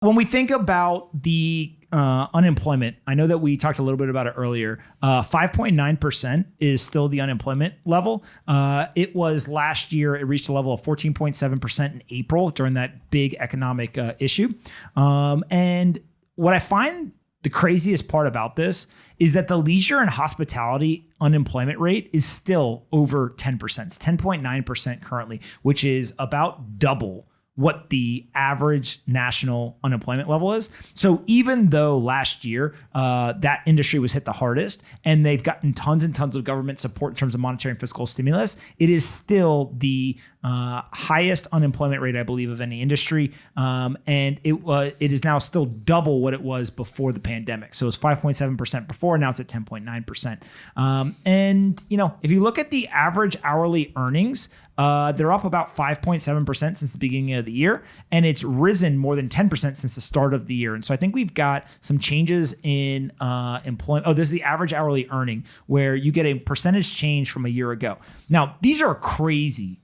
when we think about the unemployment, I know that we talked a little bit about it earlier. 5.9% is still the unemployment level. It was last year, it reached a level of 14.7% in April during that big economic issue. And what I find the craziest part about this is that the leisure and hospitality unemployment rate is still over 10%. It's 10.9% currently, which is about double what the average national unemployment level is. So even though last year that industry was hit the hardest and they've gotten tons and tons of government support in terms of monetary and fiscal stimulus, it is still the highest unemployment rate, I believe, of any industry. And it is now still double what it was before the pandemic. So it was 5.7% before, now it's at 10.9%. And, if you look at the average hourly earnings, they're up about 5.7% since the beginning of the year, and it's risen more than 10% since the start of the year. And so I think we've got some changes in employment. Oh, this is the average hourly earning, where you get a percentage change from a year ago. Now, these are crazy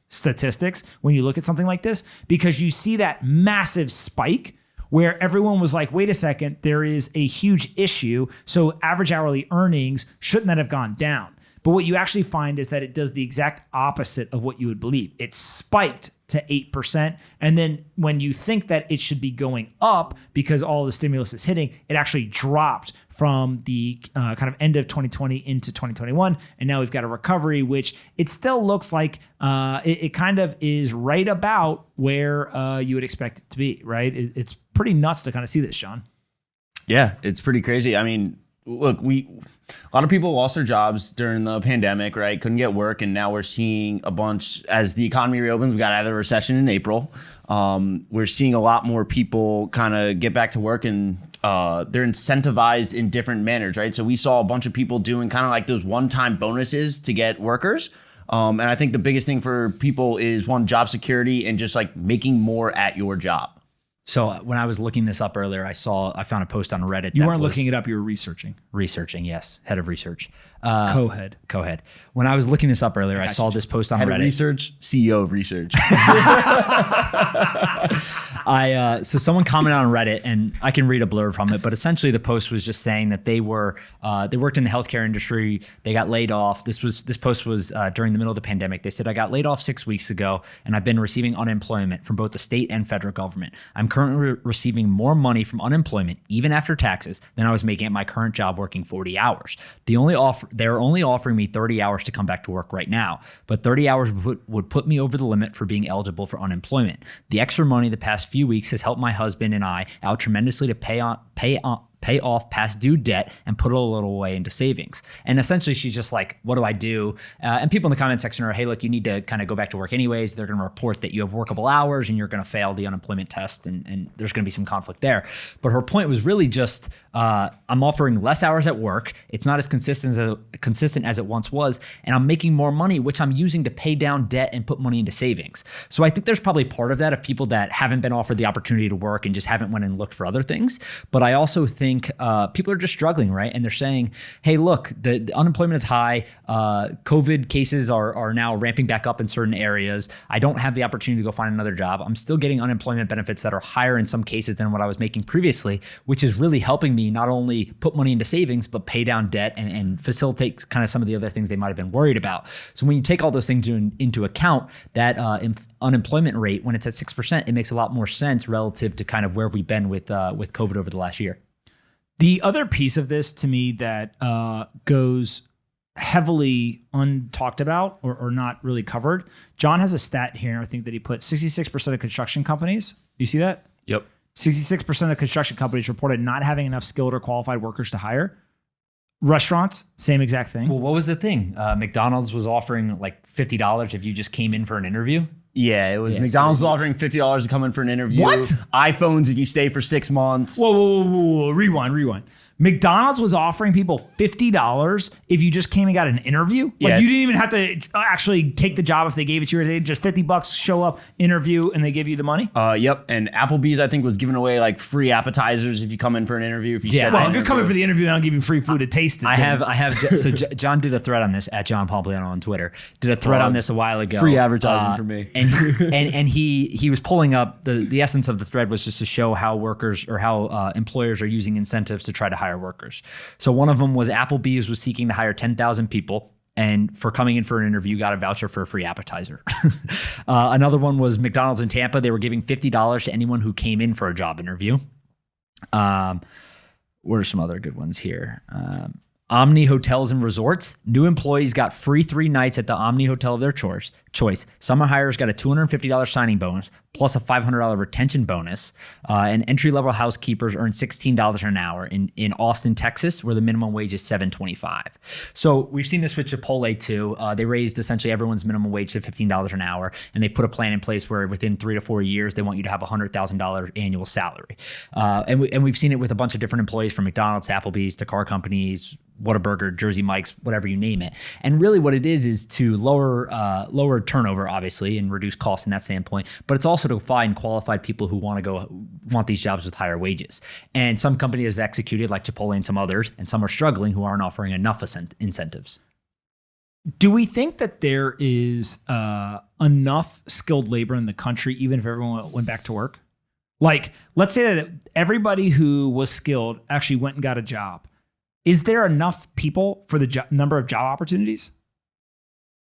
statistics when you look at something like this, because you see that massive spike where everyone was like, wait a second, there is a huge issue. So average hourly earnings shouldn't that have gone down? But what you actually find is that it does the exact opposite of what you would believe. It spiked to 8%. And then when you think that it should be going up because all the stimulus is hitting, it actually dropped from the kind of end of 2020 into 2021. And now we've got a recovery, which it still looks like it kind of is right about where you would expect it to be, right? It's pretty nuts to kind of see this, Sean. Yeah, it's pretty crazy. I mean, look, a lot of people lost their jobs during the pandemic, right? Couldn't get work. And now we're seeing a bunch, as the economy reopens, we got out of the recession in April. We're seeing a lot more people kind of get back to work, and they're incentivized in different manners, right? So we saw a bunch of people doing kind of like those one-time bonuses to get workers. And I think the biggest thing for people is, one, job security and just like making more at your job. So when I was looking this up earlier, I found a post on Reddit. You weren't looking it up, you were researching. Researching, yes. Head of research. Co-head. When I was looking this up earlier, I saw this post on Head Reddit. Head of research, CEO of research. So someone commented on Reddit, and I can read a blurb from it, but essentially the post was just saying that they worked in the healthcare industry. They got laid off. This post was during the middle of the pandemic. They said, I got laid off 6 weeks ago, and I've been receiving unemployment from both the state and federal government. I'm currently receiving more money from unemployment, even after taxes, than I was making at my current job working 40 hours. They're only offering me 30 hours to come back to work right now, but 30 hours would put me over the limit for being eligible for unemployment. The extra money the past few weeks has helped my husband and I out tremendously to pay off past due debt and put a little away into savings. And essentially she's just like, what do I do? And people in the comment section are, hey, look, you need to kind of go back to work anyways. They're going to report that you have workable hours and you're going to fail the unemployment test, and there's going to be some conflict there. But her point was really just, I'm offering less hours at work. It's not as consistent as it once was. And I'm making more money, which I'm using to pay down debt and put money into savings. So I think there's probably part of that of people that haven't been offered the opportunity to work and just haven't went and looked for other things. But I also think people are just struggling, right? And they're saying, hey, look, the unemployment is high. COVID cases are now ramping back up in certain areas. I don't have the opportunity to go find another job. I'm still getting unemployment benefits that are higher in some cases than what I was making previously, which is really helping me not only put money into savings, but pay down debt and facilitate kind of some of the other things they might have been worried about. So when you take all those things into account, that unemployment rate, when it's at 6%, it makes a lot more sense relative to kind of where we've been with COVID over the last year. The other piece of this to me that goes heavily untalked about or not really covered, John has a stat here, I think, that he put 66% of construction companies. You see that? Yep. 66% of construction companies reported not having enough skilled or qualified workers to hire. Restaurants, same exact thing. Well, what was the thing? McDonald's was offering like $50 if you just came in for an interview. Yeah, it was McDonald's was offering $50 to come in for an interview. What? iPhones if you stay for 6 months. Whoa. Rewind. McDonald's was offering people $50 if you just came and got an interview. Like, Yeah. you didn't even have to actually take the job if they gave it to you. They just $50, show up, interview, and they give you the money. Yep. And Applebee's, I think, was giving away like free appetizers if you come in for an interview. If you Yeah. schedule Well, an if you're coming for the interview, they don't give you free food to taste it. I have. So John did a thread on this at John Pompliano on Twitter. Did a thread on this a while ago. Free advertising for me. and he was pulling up the essence of the thread was just to show how workers or how employers are using incentives to try to hire workers. So one of them was Applebee's was seeking to hire 10,000 people. And for coming in for an interview, got a voucher for a free appetizer. Another one was McDonald's in Tampa. They were giving $50 to anyone who came in for a job interview. What are some other good ones here? Omni Hotels and Resorts. New employees got free 3 nights at the Omni Hotel of their choice. Summer hires got a $250 signing bonus plus a $500 retention bonus. And entry-level housekeepers earn $16 an hour in Austin, Texas, where the minimum wage is $7.25. So we've seen this with Chipotle too. They raised essentially everyone's minimum wage to $15 an hour, and they put a plan in place where within 3 to 4 years they want you to have a $100,000 annual salary. And we've seen it with a bunch of different employees from McDonald's, Applebee's, to car companies, Whataburger, Jersey Mike's, whatever you name it. And really what it is to lower turnover, obviously, and reduce costs in that standpoint. But it's also to find qualified people who want these jobs with higher wages. And some companies have executed, like Chipotle and some others, and some are struggling who aren't offering enough incentives. Do we think that there is enough skilled labor in the country, even if everyone went back to work? Like, let's say that everybody who was skilled actually went and got a job. Is there enough people for the number of job opportunities?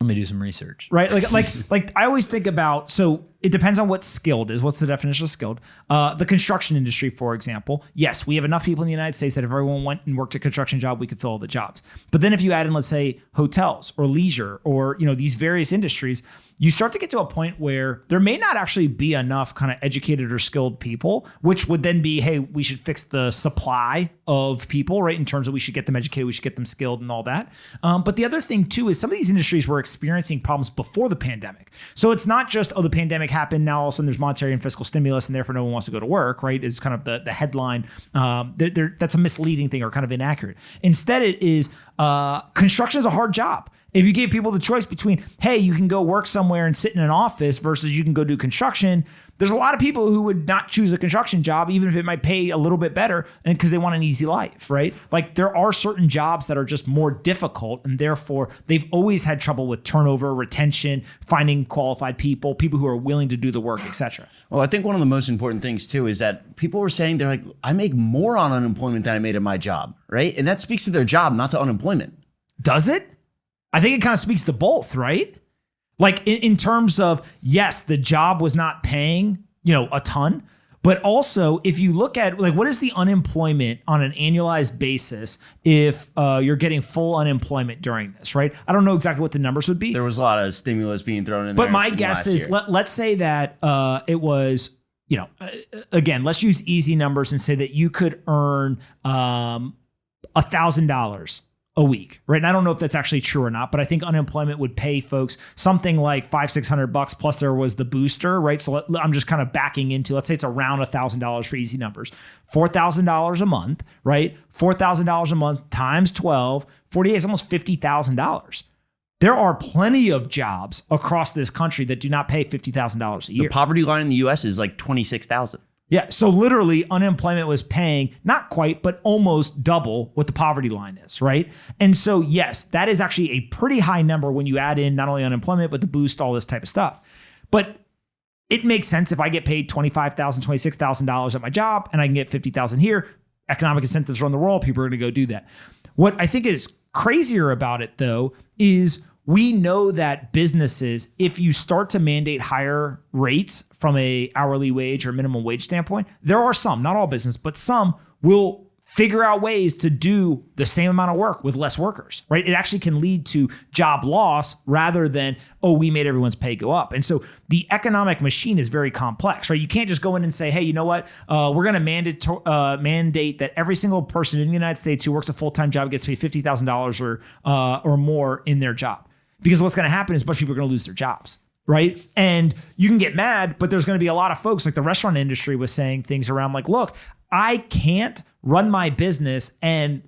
Let me do some research. Right? Like I always think about, so it depends on what skilled is. What's the definition of skilled? The construction industry, for example. Yes, we have enough people in the United States that if everyone went and worked a construction job, we could fill all the jobs. But then if you add in, let's say, hotels or leisure or, these various industries, you start to get to a point where there may not actually be enough kind of educated or skilled people, which would then be, hey, we should fix the supply of people, right? In terms of we should get them educated, we should get them skilled and all that. But the other thing too is some of these industries were experiencing problems before the pandemic. So it's not just, the pandemic happened, now all of a sudden there's monetary and fiscal stimulus and therefore no one wants to go to work, right? Is kind of the headline. That's a misleading thing or kind of inaccurate. Instead it is construction is a hard job. If you gave people the choice between, hey, you can go work somewhere and sit in an office versus you can go do construction, there's a lot of people who would not choose a construction job, even if it might pay a little bit better, and because they want an easy life, right? Like there are certain jobs that are just more difficult, and therefore they've always had trouble with turnover, retention, finding qualified people who are willing to do the work, etc. Well, I think one of the most important things too is that people were saying they're like, I make more on unemployment than I made at my job, right? And that speaks to their job, not to unemployment. Does it? I think it kind of speaks to both, right? Like in terms of, yes, the job was not paying, a ton, but also if you look at like, what is the unemployment on an annualized basis if you're getting full unemployment during this, right? I don't know exactly what the numbers would be. There was a lot of stimulus being thrown in there. But my guess is, let's say that it was, again, let's use easy numbers and say that you could earn $1,000 a week, right? And I don't know if that's actually true or not, but I think unemployment would pay folks something like $500-600 plus there was the booster, right? So I'm just kind of backing into, let's say it's around $1,000 for easy numbers, $4,000 a month, right? $4,000 a month times 12, 48 is almost $50,000. There are plenty of jobs across this country that do not pay $50,000 a year. The poverty line in the U.S. is like 26,000. Yeah, so literally unemployment was paying not quite, but almost double what the poverty line is, right? And so yes, that is actually a pretty high number when you add in not only unemployment, but the boost, all this type of stuff. But it makes sense if I get paid $25,000, $26,000 at my job and I can get $50,000 here, economic incentives run the world, people are going to go do that. What I think is crazier about it though is we know that businesses, if you start to mandate higher rates from a hourly wage or minimum wage standpoint, there are some, not all business, but some will figure out ways to do the same amount of work with less workers, right? It actually can lead to job loss rather than, we made everyone's pay go up. And so the economic machine is very complex, right? You can't just go in and say, hey, you know what? We're going to mandate that every single person in the United States who works a full-time job gets paid $50,000 or more in their job. Because what's going to happen is a bunch of people are going to lose their jobs, right? And you can get mad, but there's going to be a lot of folks, like the restaurant industry was saying things around like, look, I can't run my business and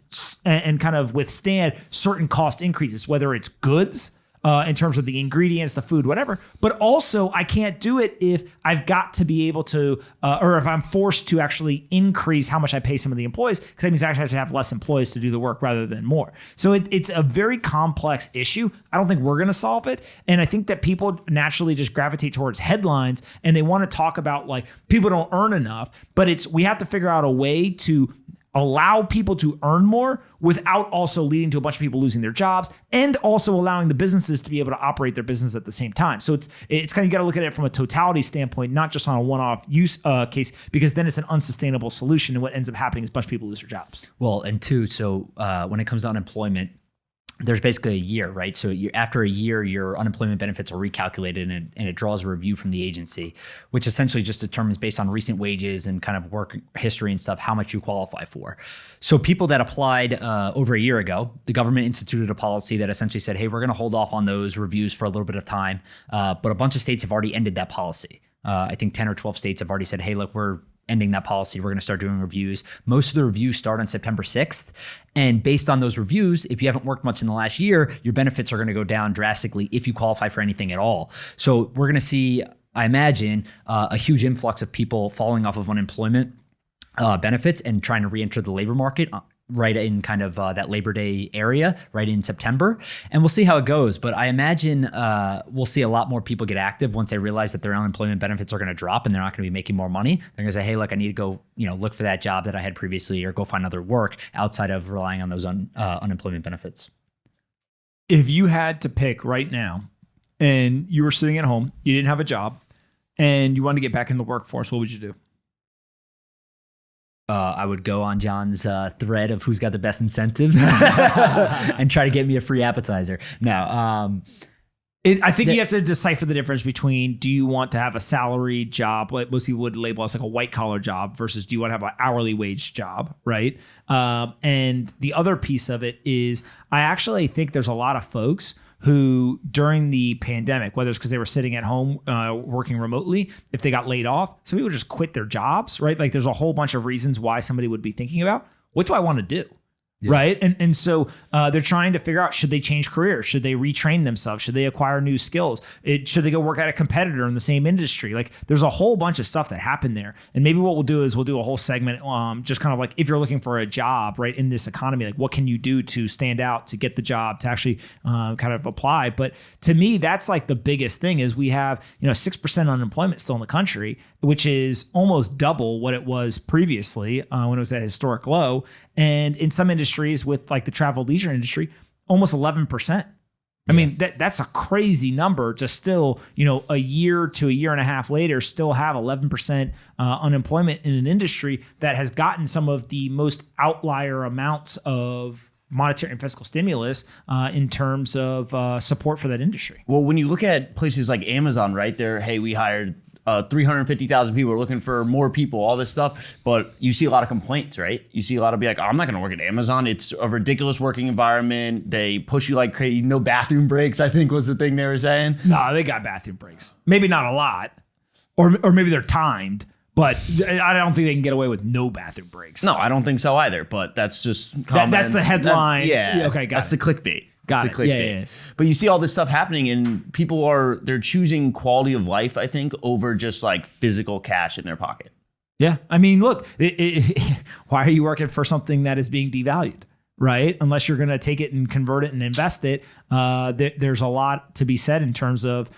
kind of withstand certain cost increases, whether it's goods, in terms of the ingredients, the food, whatever. But also, I can't do it if I've got to be able to, or if I'm forced to actually increase how much I pay some of the employees, because that means I actually have to have less employees to do the work rather than more. So it's a very complex issue. I don't think we're going to solve it. And I think that people naturally just gravitate towards headlines and they want to talk about like people don't earn enough, but we have to figure out a way to allow people to earn more without also leading to a bunch of people losing their jobs and also allowing the businesses to be able to operate their business at the same time. So it's kind of, you got to look at it from a totality standpoint, not just on a one-off use case, because then it's an unsustainable solution. And what ends up happening is a bunch of people lose their jobs. Well, and two, so when it comes to unemployment, there's basically a year, right? So after a year, your unemployment benefits are recalculated and it draws a review from the agency, which essentially just determines based on recent wages and kind of work history and stuff, how much you qualify for. So people that applied over a year ago, the government instituted a policy that essentially said, hey, we're going to hold off on those reviews for a little bit of time. But a bunch of states have already ended that policy. I think 10 or 12 states have already said, hey, look, we're ending that policy. We're going to start doing reviews. Most of the reviews start on September 6th. And based on those reviews, if you haven't worked much in the last year, your benefits are going to go down drastically if you qualify for anything at all. So we're going to see, I imagine, a huge influx of people falling off of unemployment benefits and trying to re-enter the labor market right in kind of that Labor Day area, right in September. And we'll see how it goes. But I imagine we'll see a lot more people get active once they realize that their unemployment benefits are going to drop and they're not going to be making more money. They're going to say, hey, look, I need to go, look for that job that I had previously or go find other work outside of relying on those unemployment benefits. If you had to pick right now and you were sitting at home, you didn't have a job, and you wanted to get back in the workforce, what would you do? I would go on John's thread of who's got the best incentives and try to get me a free appetizer. No, I think you have to decipher the difference between, do you want to have a salary job, what most people would label as like a white collar job, versus do you want to have an hourly wage job, right? And the other piece of it is, I actually think there's a lot of folks who during the pandemic, whether it's because they were sitting at home working remotely, if they got laid off, some people just quit their jobs, right? Like there's a whole bunch of reasons why somebody would be thinking about, what do I want to do? Yeah. Right. And so they're trying to figure out, should they change careers? Should they retrain themselves? Should they acquire new skills? Should they go work at a competitor in the same industry? Like there's a whole bunch of stuff that happened there. And maybe what we'll do is we'll do a whole segment just kind of like, if you're looking for a job, right, in this economy, like what can you do to stand out, to get the job, to actually kind of apply. But to me, that's like the biggest thing is we have, 6% unemployment still in the country, which is almost double what it was previously when it was at a historic low. And in some industries with like the travel leisure industry, almost 11%. I mean, that's a crazy number to still, a year to a year and a half later, still have 11% unemployment in an industry that has gotten some of the most outlier amounts of monetary and fiscal stimulus in terms of support for that industry. Well, when you look at places like Amazon, right there, hey, we hired 350,000 people, are looking for more people, all this stuff. But you see a lot of complaints, right? You see a lot of be like, oh, I'm not going to work at Amazon. It's a ridiculous working environment. They push you like crazy. No bathroom breaks, I think was the thing they were saying. No, they got bathroom breaks. Maybe not a lot. Or maybe they're timed. But I don't think they can get away with no bathroom breaks. No, I don't think so either. But that's just that's the headline. Yeah. Okay, got that's it. the clickbait. Got it. Yeah. But you see all this stuff happening, and people they're choosing quality of life, I think, over just like physical cash in their pocket. Yeah. I mean, look, why are you working for something that is being devalued, right? Unless you're going to take it and convert it and invest it. There's a lot to be said in terms of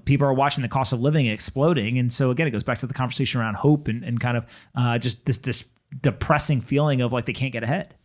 people are watching the cost of living exploding. And so, again, it goes back to the conversation around hope and kind of just this depressing feeling of like they can't get ahead.